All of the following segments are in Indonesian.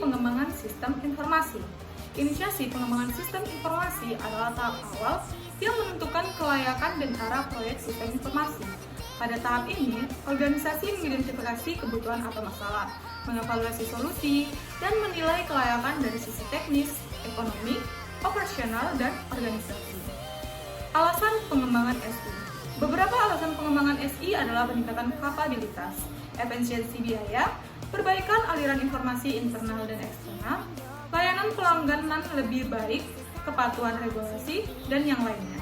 pengembangan sistem informasi. Inisiasi pengembangan sistem informasi adalah tahap awal yang menentukan kelayakan dan arah proyek sistem informasi. Pada tahap ini, organisasi mengidentifikasi kebutuhan atau masalah, mengevaluasi solusi, dan menilai kelayakan dari sisi teknis, ekonomi, operasional, dan organisasi. Alasan pengembangan SI. Beberapa alasan pengembangan SI adalah peningkatan kapabilitas, efisiensi biaya, perbaikan aliran informasi internal dan eksternal, layanan pelangganan lebih baik, kepatuhan regulasi, dan yang lainnya.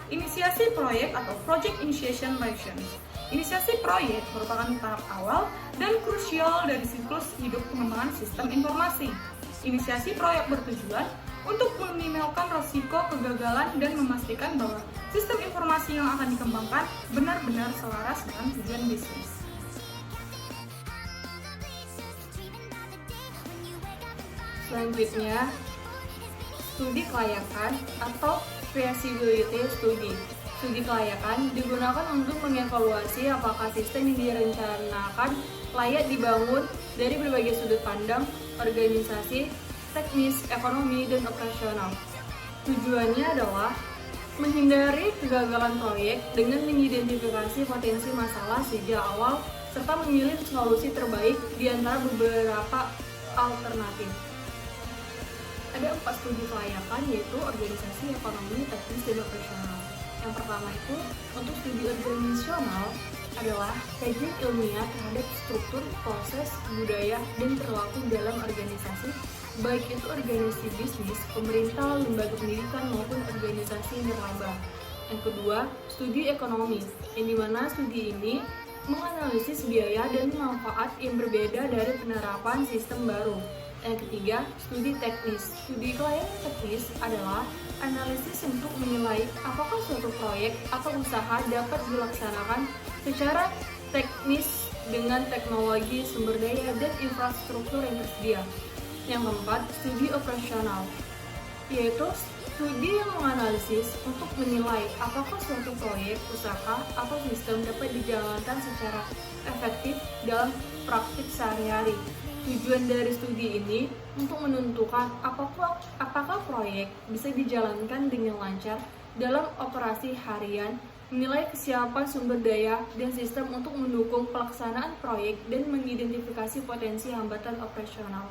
Inisiasi proyek atau Project Initiation License. Inisiasi proyek merupakan tahap awal dan krusial dari siklus hidup pengembangan sistem informasi. Inisiasi proyek bertujuan untuk meminimalkan risiko kegagalan dan memastikan bahwa sistem informasi yang akan dikembangkan benar-benar selaras dengan tujuan bisnis. Selanjutnya, studi kelayakan atau feasibility study. Studi kelayakan digunakan untuk mengevaluasi apakah sistem yang direncanakan layak dibangun dari berbagai sudut pandang, organisasi, teknis, ekonomi, dan operasional. Tujuannya adalah menghindari kegagalan proyek dengan mengidentifikasi potensi masalah sejak awal serta memilih solusi terbaik di antara beberapa alternatif. Ada 4 studi kelayakan, yaitu organisasi, ekonomi, teknis, dan operasional. Yang pertama itu, untuk studi organisasional adalah kajian ilmiah terhadap struktur, proses, budaya, dan perilaku dalam organisasi, baik itu organisasi bisnis, pemerintah, lembaga pendidikan, maupun organisasi nirlaba. Yang kedua, studi ekonomi, yang dimana studi ini menganalisis biaya dan manfaat yang berbeda dari penerapan sistem baru. Yang ketiga, studi teknis. Studi kelayakan teknis adalah analisis untuk menilai apakah suatu proyek atau usaha dapat dilaksanakan secara teknis dengan teknologi, sumber daya, dan infrastruktur yang tersedia. Yang keempat, studi operasional, yaitu studi yang menganalisis untuk menilai apakah suatu proyek, usaha, atau sistem dapat dijalankan secara efektif dalam praktik sehari-hari. Tujuan dari studi ini untuk menentukan apakah proyek bisa dijalankan dengan lancar dalam operasi harian, menilai kesiapan sumber daya dan sistem untuk mendukung pelaksanaan proyek, dan mengidentifikasi potensi hambatan operasional.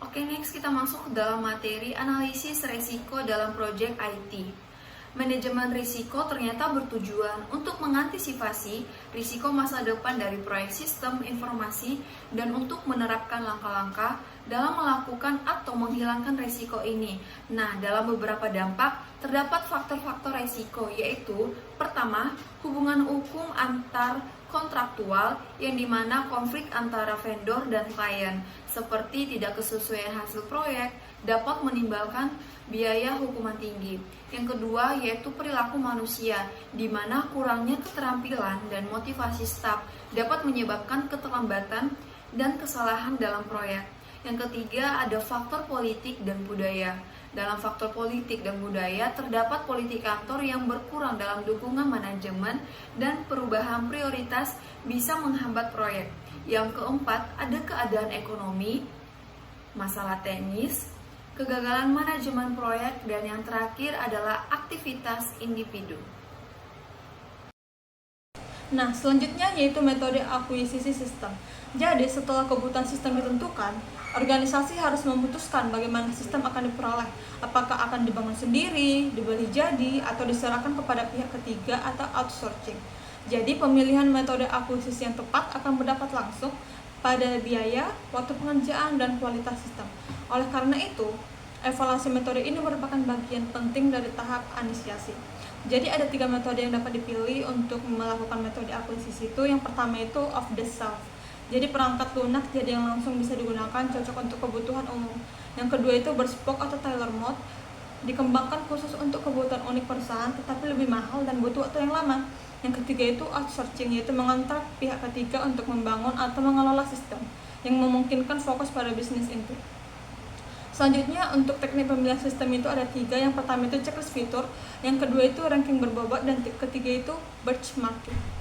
Oke, next kita masuk ke dalam materi analisis resiko dalam proyek IT. Manajemen risiko ternyata bertujuan untuk mengantisipasi risiko masa depan dari proyek sistem informasi dan untuk menerapkan langkah-langkah dalam melakukan atau menghilangkan risiko ini. Nah, dalam beberapa dampak terdapat faktor-faktor risiko, yaitu pertama, hubungan hukum antar kontraktual yang dimana konflik antara vendor dan klien seperti tidak kesesuaian hasil proyek dapat menimbulkan biaya hukuman tinggi. Yang kedua yaitu perilaku manusia, di mana kurangnya keterampilan dan motivasi staf dapat menyebabkan keterlambatan dan kesalahan dalam proyek. Yang ketiga ada faktor politik dan budaya. Dalam faktor politik dan budaya terdapat politikator yang berkurang dalam dukungan manajemen dan perubahan prioritas bisa menghambat proyek. Yang keempat ada keadaan ekonomi, masalah teknis, kegagalan manajemen proyek, dan yang terakhir adalah aktivitas individu. Nah, selanjutnya yaitu metode akuisisi sistem. Jadi, setelah kebutuhan sistem ditentukan, organisasi harus memutuskan bagaimana sistem akan diperoleh. Apakah akan dibangun sendiri, dibeli jadi, atau diserahkan kepada pihak ketiga atau outsourcing. Jadi, pemilihan metode akuisisi yang tepat akan berdampak langsung pada biaya, waktu pengerjaan, dan kualitas sistem. Oleh karena itu, evaluasi metode ini merupakan bagian penting dari tahap inisiasi. Jadi ada 3 metode yang dapat dipilih untuk melakukan metode akuisisi itu. Yang pertama itu off the shelf. Jadi perangkat lunak jadi yang langsung bisa digunakan, cocok untuk kebutuhan umum. Yang kedua itu bespoke atau tailor mode, dikembangkan khusus untuk kebutuhan unik perusahaan tetapi lebih mahal dan butuh waktu yang lama. Yang ketiga itu outsourcing, yaitu mengontrak pihak ketiga untuk membangun atau mengelola sistem yang memungkinkan fokus pada bisnis inti. Selanjutnya untuk teknik pemilihan sistem itu ada 3. Yang pertama itu checklist fitur, yang kedua itu ranking berbobot, dan ketiga itu benchmarking.